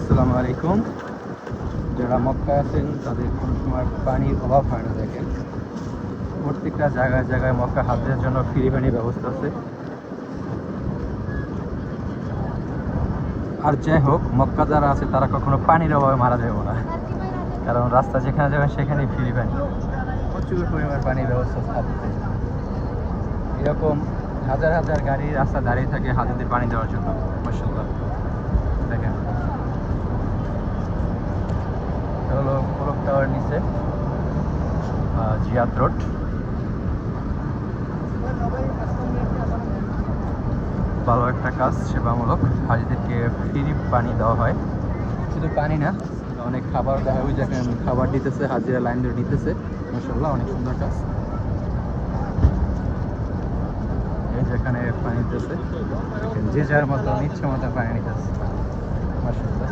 আসসালামু আলাইকুম। যারা মক্কায় আছেন তাদের কোনো সময় পানির অভাব হয় না। দেখেন, প্রত্যেকটা জায়গায় জায়গায় মক্কা হাজের জন্য ফ্রি পানির ব্যবস্থা আছে। আর যাই হোক, মক্কা যারা আছে তারা কখনো পানির অভাবে মারা যাবে না, কারণ রাস্তা যেখানে যাবেন সেখানেই ফ্রি পানি, প্রচুর পরিমাণ পানির ব্যবস্থা আছে হাজতে। এরকম হাজার হাজার গাড়ি রাস্তা দাঁড়িয়ে থাকে হাজীদের পানি দেওয়ার জন্য। মাশাআল্লাহ, দেখেন হলো কোলক টাওয়ার নিচে জিয়াদ রোড। ভালো একটা কাজ, সেবামূলক। হাজিদেরকে ফ্রি পানি দেওয়া হয়, শুধু পানি না, অনেক খাবার দেওয়া হয়। ওই যেখানে খাবার দিতেছে, হাজিরা লাইন ধরে নিতেছে। মাশাআল্লাহ, অনেক সুন্দর কাজ। এই যেখানে পানি দিতেছে, যে যার মতো ইচ্ছে মতো পানি নিতেছে। মাশাআল্লাহ।